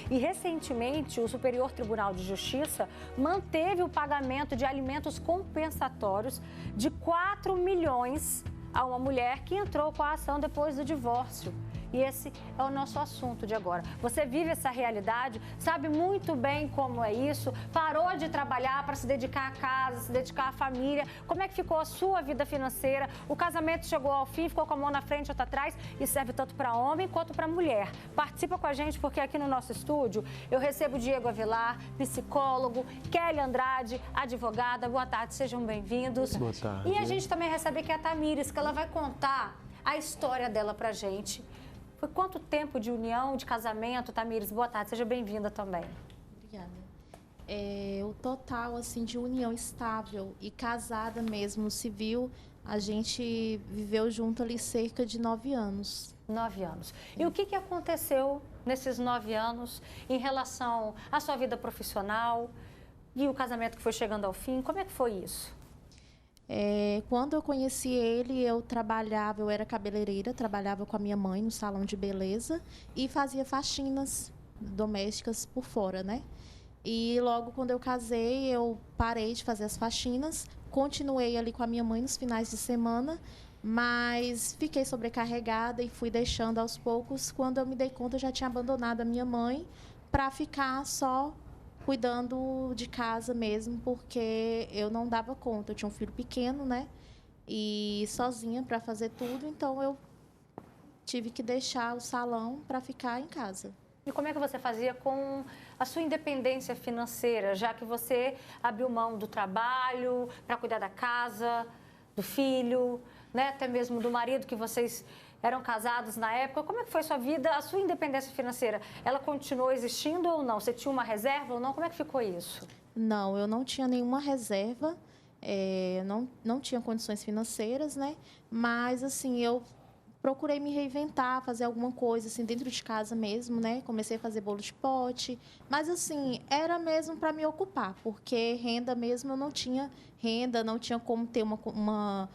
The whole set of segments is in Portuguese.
E, recentemente, o Superior Tribunal de Justiça manteve o pagamento de alimentos compensatórios de 4 milhões a uma mulher que entrou com a ação depois do divórcio. E esse é o nosso assunto de agora. Você vive essa realidade, sabe muito bem como é isso, parou de trabalhar para se dedicar à casa, se dedicar à família. Como é que ficou a sua vida financeira? O casamento chegou ao fim, ficou com a mão na frente, outra atrás, e serve tanto para homem quanto para mulher. Participa com a gente, porque aqui no nosso estúdio eu recebo Diego Avilar, psicólogo, Kelly Andrade, advogada. Boa tarde, sejam bem-vindos. Boa tarde. E a gente também recebe aqui a Tamires, que ela vai contar a história dela para a gente. Foi quanto tempo de união, de casamento, Tamires? Boa tarde, seja bem-vinda também. Obrigada. O total, assim, de união estável e casada mesmo, civil, a gente viveu junto ali cerca de 9 anos. 9 anos. E o que aconteceu nesses 9 anos em relação à sua vida profissional e o casamento que foi chegando ao fim? Como é que foi isso? Quando eu conheci ele, eu era cabeleireira, trabalhava com a minha mãe no salão de beleza e fazia faxinas domésticas por fora, né? E logo quando eu casei, eu parei de fazer as faxinas, continuei ali com a minha mãe nos finais de semana, mas fiquei sobrecarregada e fui deixando aos poucos. Quando eu me dei conta, eu já tinha abandonado a minha mãe para ficar só cuidando de casa mesmo, porque eu não dava conta. Eu tinha um filho pequeno, né? E sozinha para fazer tudo, então eu tive que deixar o salão para ficar em casa. E como é que você fazia com a sua independência financeira, já que você abriu mão do trabalho para cuidar da casa, do filho, né? Até mesmo do marido, que vocês eram casados na época? Como é que foi sua vida, a sua independência financeira? Ela continuou existindo ou não? Você tinha uma reserva ou não? Como é que ficou isso? Não, eu não tinha nenhuma reserva, não tinha condições financeiras, né? Mas, assim, eu procurei me reinventar, fazer alguma coisa, assim, dentro de casa mesmo, né? Comecei a fazer bolo de pote, mas, assim, era mesmo para me ocupar, porque renda mesmo eu não tinha renda, não tinha como ter uma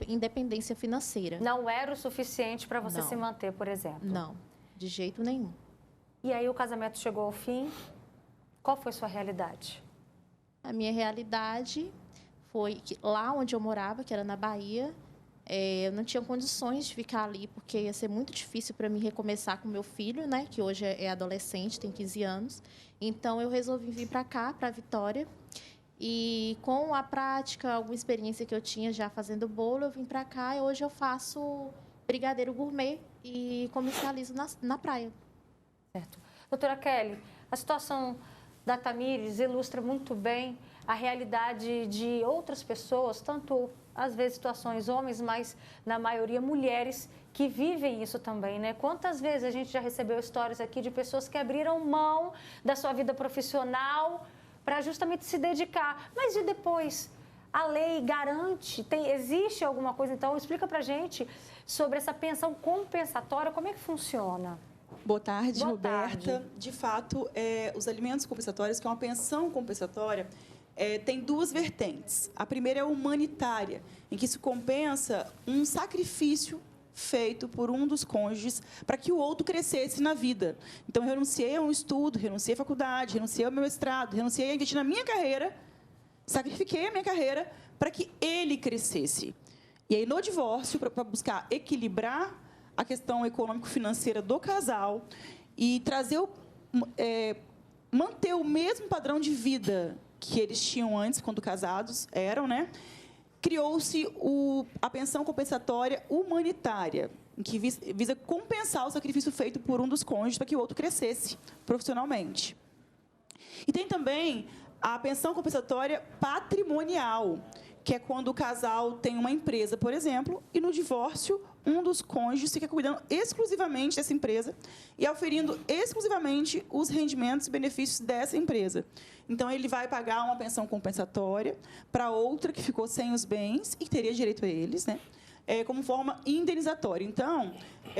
independência financeira. Não era o suficiente para você se manter, por exemplo? Não, de jeito nenhum. E aí o casamento chegou ao fim, qual foi sua realidade? A minha realidade foi que lá onde eu morava, que era na Bahia, eu não tinha condições de ficar ali, porque ia ser muito difícil para mim recomeçar com meu filho, né, que hoje é adolescente, tem 15 anos. Então, eu resolvi vir para cá, para Vitória. E com a prática, alguma experiência que eu tinha já fazendo bolo, eu vim para cá e hoje eu faço brigadeiro gourmet e comercializo na praia. Certo. Doutora Kelly, a situação da Tamires ilustra muito bem a realidade de outras pessoas, tanto às vezes situações homens, mas na maioria mulheres que vivem isso também, né? Quantas vezes a gente já recebeu histórias aqui de pessoas que abriram mão da sua vida profissional para justamente se dedicar, mas e depois? A lei garante, existe alguma coisa? Então, explica para a gente sobre essa pensão compensatória, como é que funciona? Boa tarde, Boa Roberta. tarde. De fato, os alimentos compensatórios, que é uma pensão compensatória, tem duas vertentes. A primeira é humanitária, em que se compensa um sacrifício feito por um dos cônjuges para que o outro crescesse na vida. Então, eu renunciei a um estudo, renunciei à faculdade, renunciei ao meu mestrado, renunciei a investir na minha carreira, sacrifiquei a minha carreira para que ele crescesse. E aí, no divórcio, para buscar equilibrar a questão econômico-financeira do casal e trazer manter o mesmo padrão de vida que eles tinham antes, quando casados eram, né? Criou-se a pensão compensatória humanitária, que visa compensar o sacrifício feito por um dos cônjuges para que o outro crescesse profissionalmente. E tem também a pensão compensatória patrimonial, que é quando o casal tem uma empresa, por exemplo, e no divórcio um dos cônjuges fica cuidando exclusivamente dessa empresa e auferindo exclusivamente os rendimentos e benefícios dessa empresa. Então, ele vai pagar uma pensão compensatória para outra que ficou sem os bens e que teria direito a eles, né? Como forma indenizatória. Então,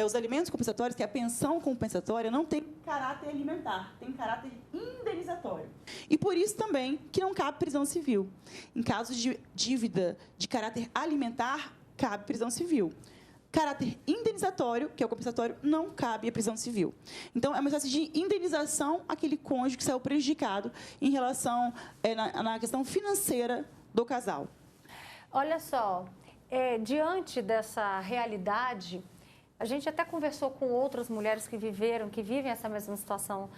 os alimentos compensatórios, que é a pensão compensatória, não tem caráter alimentar, tem caráter indenizatório. E por isso também que não cabe prisão civil. Em caso de dívida de caráter alimentar, cabe prisão civil. caráter indenizatório, que é o compensatório, não cabe a prisão civil. Então, é uma espécie de indenização àquele cônjuge que saiu prejudicado em relação na questão financeira do casal. Olha só, diante dessa realidade, a gente até conversou com outras mulheres que vivem essa mesma situação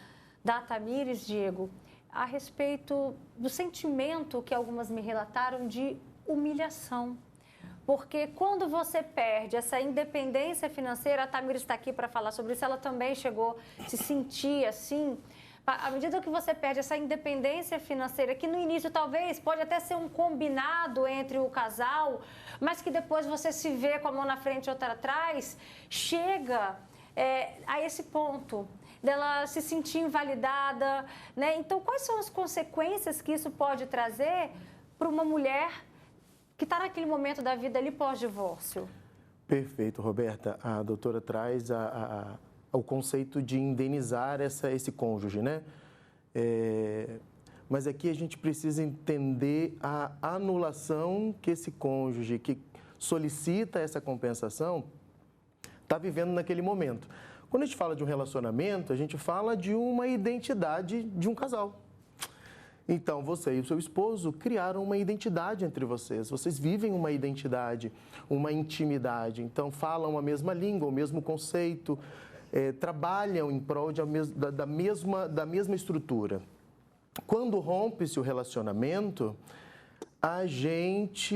da Tamires, Diego, a respeito do sentimento que algumas me relataram de humilhação. Porque quando você perde essa independência financeira, a Tamires está aqui para falar sobre isso, ela também chegou a se sentir assim. À medida que você perde essa independência financeira, que no início talvez pode até ser um combinado entre o casal, mas que depois você se vê com a mão na frente e outra atrás, chega a esse ponto dela se sentir invalidada, né? Então, quais são as consequências que isso pode trazer para uma mulher que está naquele momento da vida ali pós-divórcio? Perfeito, Roberta. A doutora traz o conceito de indenizar esse cônjuge, né? Mas aqui a gente precisa entender a anulação que esse cônjuge que solicita essa compensação está vivendo naquele momento. Quando a gente fala de um relacionamento, a gente fala de uma identidade de um casal. Então, você e o seu esposo criaram uma identidade entre vocês. Vocês vivem uma identidade, uma intimidade. Então, falam a mesma língua, o mesmo conceito, trabalham em prol da mesma estrutura. Quando rompe-se o relacionamento, a gente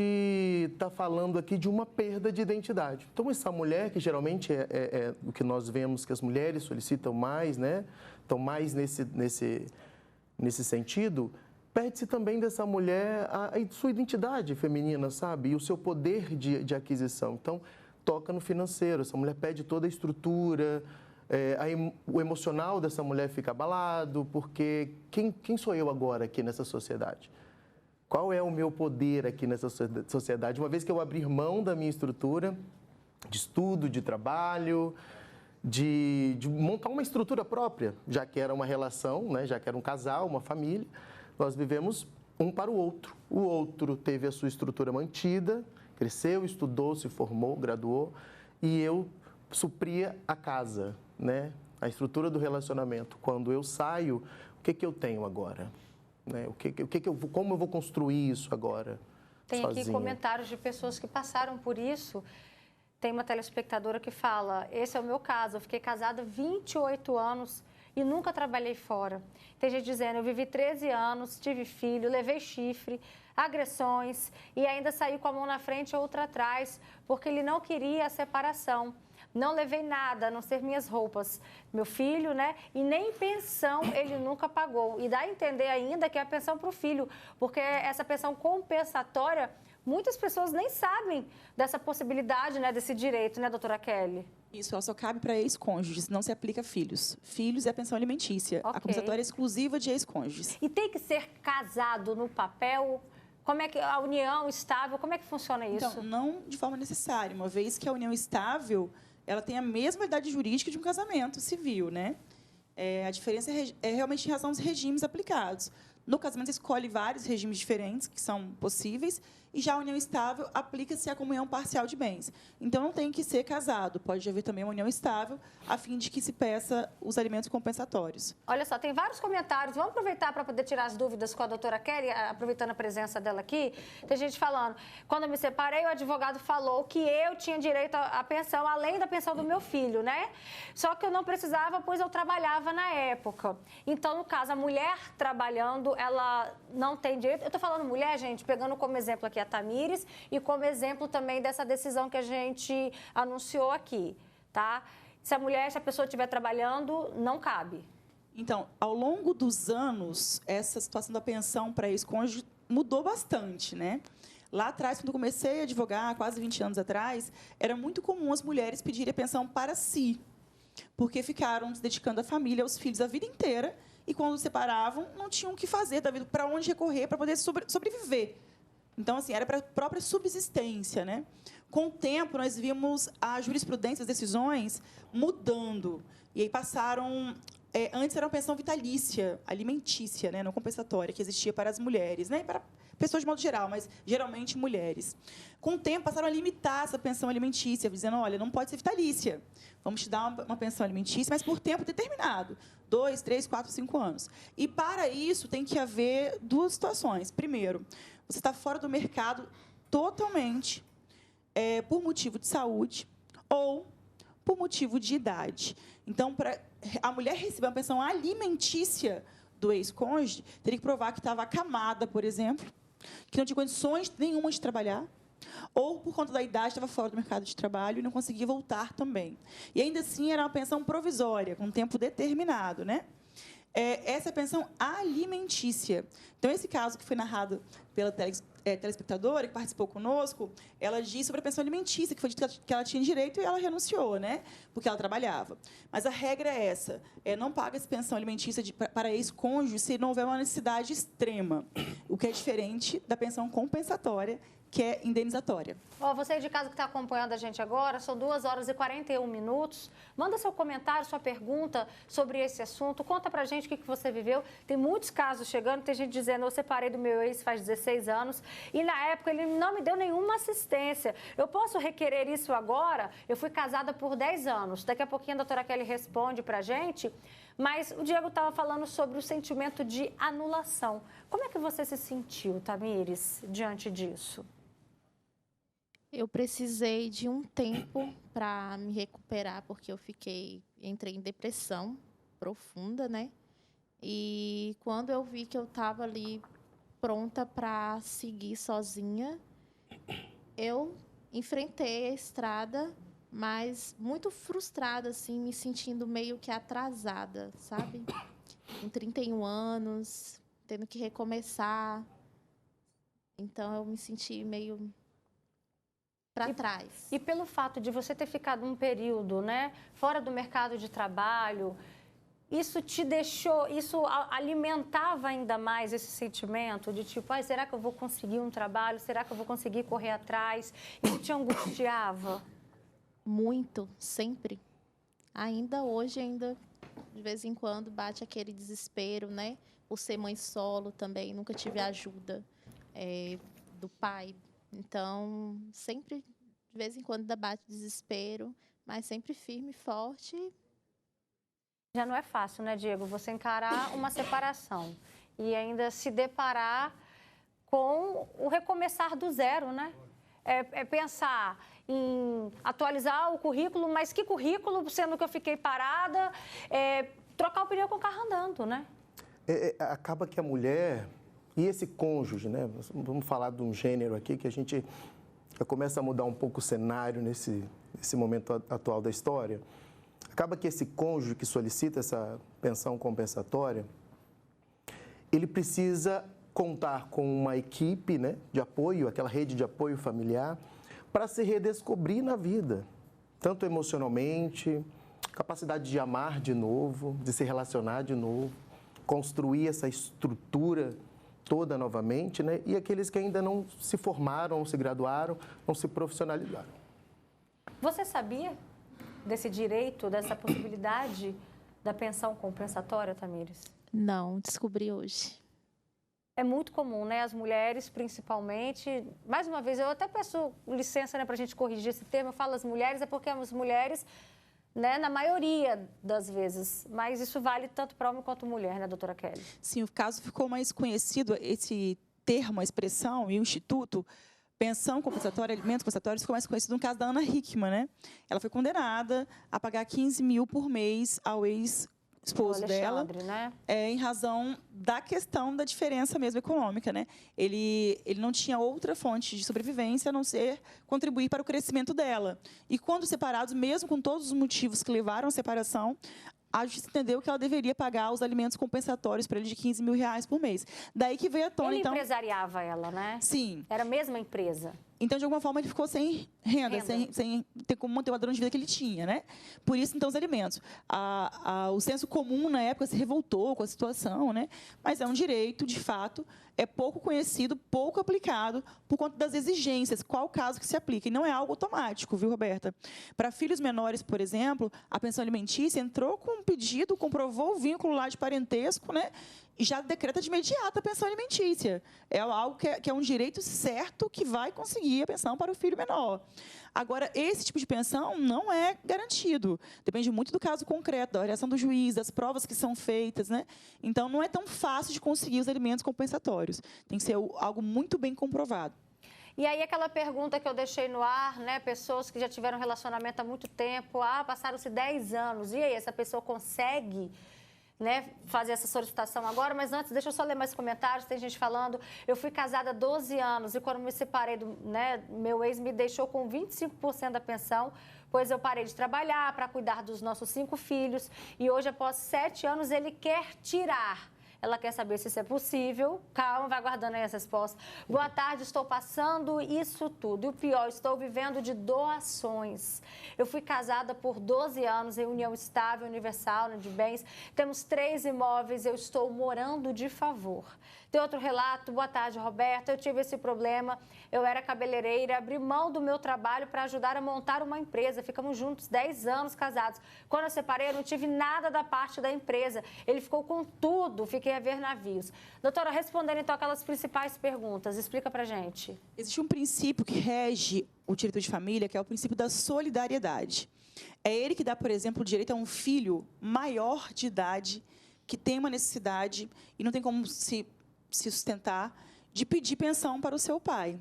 está falando aqui de uma perda de identidade. Então, essa mulher, que geralmente é o que nós vemos que as mulheres solicitam mais, né? Estão mais nesse sentido, perde-se também dessa mulher a sua identidade feminina, sabe? E o seu poder de aquisição. Então, toca no financeiro. Essa mulher perde toda a estrutura, o emocional dessa mulher fica abalado, porque quem sou eu agora aqui nessa sociedade? Qual é o meu poder aqui nessa sociedade? Uma vez que eu abrir mão da minha estrutura de estudo, de trabalho, de montar uma estrutura própria, já que era uma relação, né? Já que era um casal, uma família, nós vivemos um para o outro. O outro teve a sua estrutura mantida, cresceu, estudou, se formou, graduou, e eu supria a casa, né? A estrutura do relacionamento. Quando eu saio, o que eu tenho agora? Né? Como eu vou construir isso agora? Tem sozinha? Aqui comentários de pessoas que passaram por isso. Tem uma telespectadora que fala, esse é o meu caso, eu fiquei casada 28 anos e nunca trabalhei fora. Tem gente dizendo, eu vivi 13 anos, tive filho, levei chifre, agressões e ainda saí com a mão na frente e outra atrás, porque ele não queria a separação. Não levei nada, a não ser minhas roupas. Meu filho, né? E nem pensão ele nunca pagou. E dá a entender ainda que é a pensão para o filho, porque essa pensão compensatória, muitas pessoas nem sabem dessa possibilidade, né? Desse direito, né, doutora Kelly? Isso, ela só cabe para ex-cônjuges, não se aplica a filhos. Filhos é a pensão alimentícia. Okay. A compensatória é exclusiva de ex-cônjuges. E tem que ser casado no papel? Como é que a união estável, como é que funciona isso? Então, não de forma necessária, uma vez que a união estável, ela tem a mesma idade jurídica de um casamento civil, né? A diferença é realmente em razão dos regimes aplicados. No casamento, você escolhe vários regimes diferentes que são possíveis, e já a união estável aplica-se à comunhão parcial de bens. Então, não tem que ser casado, pode haver também uma união estável, a fim de que se peça os alimentos compensatórios. Olha só, tem vários comentários, vamos aproveitar para poder tirar as dúvidas com a doutora Kelly, aproveitando a presença dela aqui. Tem gente falando, quando eu me separei, o advogado falou que eu tinha direito à pensão, além da pensão do meu filho, né? Só que eu não precisava, pois eu trabalhava na época. Então, no caso, a mulher trabalhando, ela não tem direito. Eu estou falando mulher, gente, pegando como exemplo aqui a Tamires e como exemplo também dessa decisão que a gente anunciou aqui, tá? Se a pessoa estiver trabalhando, não cabe. Então, ao longo dos anos, essa situação da pensão para ex-cônjuge mudou bastante, né? Lá atrás, quando eu comecei a advogar, quase 20 anos atrás, era muito comum as mulheres pedirem a pensão para si, porque ficaram se dedicando à família, aos filhos a vida inteira, e quando se separavam, não tinham o que fazer da vida, para onde recorrer para poder sobreviver. Então, assim, era para a própria subsistência, né? Com o tempo, nós vimos a jurisprudência, as decisões mudando. E aí passaram antes era uma pensão vitalícia, alimentícia, né, não compensatória, que existia para as mulheres, né, para pessoas de modo geral, mas geralmente mulheres. Com o tempo, passaram a limitar essa pensão alimentícia, dizendo, olha, não pode ser vitalícia, vamos te dar uma pensão alimentícia, mas por tempo determinado, 2, 3, 4, 5 anos. E, para isso, tem que haver duas situações. Primeiro, você está fora do mercado totalmente por motivo de saúde ou por motivo de idade. Então, para a mulher receber uma pensão alimentícia do ex-cônjuge, teria que provar que estava acamada, por exemplo, que não tinha condições nenhuma de trabalhar, ou, por conta da idade, estava fora do mercado de trabalho e não conseguia voltar também. E, ainda assim, era uma pensão provisória, com tempo determinado, né? Essa é a pensão alimentícia. Então, esse caso que foi narrado pela telespectadora, que participou conosco, ela disse sobre a pensão alimentícia, que foi dito que ela tinha direito e ela renunciou, né? Porque ela trabalhava. Mas a regra é essa, não paga essa pensão alimentícia para ex-cônjuge se não houver uma necessidade extrema, o que é diferente da pensão compensatória, que é indenizatória. Você de casa que está acompanhando a gente agora, são 2 horas e 41 minutos. Manda seu comentário, sua pergunta sobre esse assunto. Conta pra gente o que você viveu. Tem muitos casos chegando, tem gente dizendo, eu separei do meu ex faz 16 anos e na época ele não me deu nenhuma assistência. Eu posso requerer isso agora? Eu fui casada por 10 anos. Daqui a pouquinho a doutora Kelly responde pra gente. Mas o Diego estava falando sobre o sentimento de anulação. Como é que você se sentiu, Tamires, diante disso? Eu precisei de um tempo para me recuperar, porque eu entrei em depressão profunda, né? E quando eu vi que eu estava ali pronta para seguir sozinha, eu enfrentei a estrada, mas muito frustrada, assim, me sentindo meio que atrasada, sabe? Com 31 anos, tendo que recomeçar. Então, eu me senti meio para trás. E pelo fato de você ter ficado um período, né, fora do mercado de trabalho, isso te deixou, isso alimentava ainda mais esse sentimento de tipo, será que eu vou conseguir um trabalho? Será que eu vou conseguir correr atrás? Isso te angustiava? Muito, sempre. Ainda hoje, de vez em quando, bate aquele desespero, né? Por ser mãe solo também, nunca tive ajuda do pai. Então, sempre, de vez em quando, bate desespero, mas sempre firme e forte. Já não é fácil, né, Diego? Você encarar uma separação e ainda se deparar com o recomeçar do zero, né? Pensar em atualizar o currículo, mas que currículo, sendo que eu fiquei parada, trocar o pneu com o carro andando, né? Acaba que a mulher e esse cônjuge, né? Vamos falar de um gênero aqui que a gente já começa a mudar um pouco o cenário nesse momento atual da história. Acaba que esse cônjuge que solicita essa pensão compensatória, ele precisa contar com uma equipe, né, de apoio, aquela rede de apoio familiar, para se redescobrir na vida, tanto emocionalmente, capacidade de amar de novo, de se relacionar de novo, construir essa estrutura toda novamente, né? E aqueles que ainda não se formaram, não se graduaram, não se profissionalizaram. Você sabia desse direito, dessa possibilidade da pensão compensatória, Tamires? Não, descobri hoje. É muito comum, né? As mulheres, principalmente. Mais uma vez, eu até peço licença, né, para a gente corrigir esse termo. Eu falo as mulheres, é porque as mulheres, né, na maioria das vezes. Mas isso vale tanto para homem quanto mulher, né, doutora Kelly? Sim, o caso ficou mais conhecido, esse termo, a expressão e o instituto, pensão compensatória, alimentos compensatórios, ficou mais conhecido no caso da Ana Hickman, né? Ela foi condenada a pagar 15 mil por mês ao ex-esposo dela, né? Em razão da questão da diferença mesmo econômica, né? Ele não tinha outra fonte de sobrevivência a não ser contribuir para o crescimento dela. E quando separados, mesmo com todos os motivos que levaram à separação, a justiça entendeu que ela deveria pagar os alimentos compensatórios para ele de 15 mil reais por mês. Daí que veio à tona, Ele então... empresariava ela, né? Sim. Era a mesma empresa. Então, de alguma forma, ele ficou sem renda. Sem ter como manter o padrão de vida que ele tinha, né? Por isso, então, os alimentos. O senso comum, na época, se revoltou com a situação, né? Mas é um direito, de fato, é pouco conhecido, pouco aplicado, por conta das exigências, qual o caso que se aplica. E não é algo automático, viu, Roberta? Para filhos menores, por exemplo, a pensão alimentícia entrou com um pedido, comprovou o vínculo lá de parentesco, né? E já decreta de imediato a pensão alimentícia. É algo que é um direito certo que vai conseguir a pensão para o filho menor. Agora, esse tipo de pensão não é garantido. Depende muito do caso concreto, da avaliação do juiz, das provas que são feitas, né? Então, não é tão fácil de conseguir os alimentos compensatórios. Tem que ser algo muito bem comprovado. E aí, aquela pergunta que eu deixei no ar, né? Pessoas que já tiveram relacionamento há muito tempo, passaram-se 10 anos. E aí, essa pessoa consegue, né, fazer essa solicitação agora? Mas antes, deixa eu só ler mais comentários. Tem gente falando, eu fui casada há 12 anos e quando me separei, meu ex me deixou com 25% da pensão, pois eu parei de trabalhar para cuidar dos nossos 5 filhos e hoje, após 7 anos, ele quer tirar. Ela quer saber se isso é possível. Calma, vai guardando aí as respostas. Boa tarde, estou passando isso tudo. E o pior, estou vivendo de doações. Eu fui casada por 12 anos em união estável, universal, de bens. Temos 3 imóveis, eu estou morando de favor. Tem outro relato. Boa tarde, Roberta. Eu tive esse problema. Eu era cabeleireira, abri mão do meu trabalho para ajudar a montar uma empresa. Ficamos juntos 10 anos casados. Quando eu separei, eu não tive nada da parte da empresa. Ele ficou com tudo. Fiquei a ver navios. Doutora, respondendo então aquelas principais perguntas, explica pra gente. Existe um princípio que rege o direito de família, que é o princípio da solidariedade. É ele que dá, por exemplo, o direito a um filho maior de idade, que tem uma necessidade e não tem como se sustentar, de pedir pensão para o seu pai.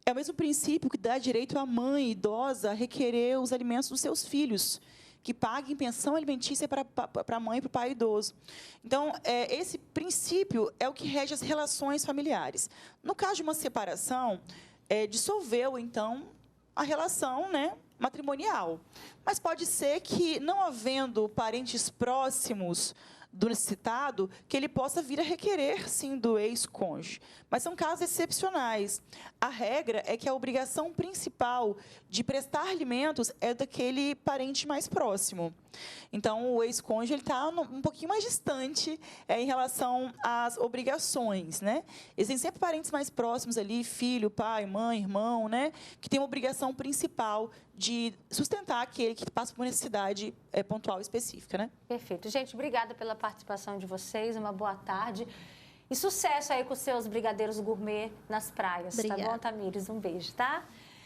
É o mesmo princípio que dá direito à mãe idosa a requerer os alimentos dos seus filhos, que paguem pensão alimentícia para a mãe e para o pai idoso. Então, esse princípio é o que rege as relações familiares. No caso de uma separação, dissolveu, então, a relação, né, matrimonial. Mas pode ser que, não havendo parentes próximos do necessitado, que ele possa vir a requerer, sim, do ex-cônjuge. Mas são casos excepcionais. A regra é que a obrigação principal de prestar alimentos é daquele parente mais próximo. Então, o ex-cônjuge está um pouquinho mais distante em relação às obrigações, né? Existem sempre parentes mais próximos ali, filho, pai, mãe, irmão, né? Que tem uma obrigação principal de sustentar aquele que passa por uma necessidade pontual específica, né? Perfeito. Gente, obrigada pela participação de vocês, uma boa tarde. E sucesso aí com os seus brigadeiros gourmet nas praias. Obrigada. Tá bom, Tamires? Um beijo, tá?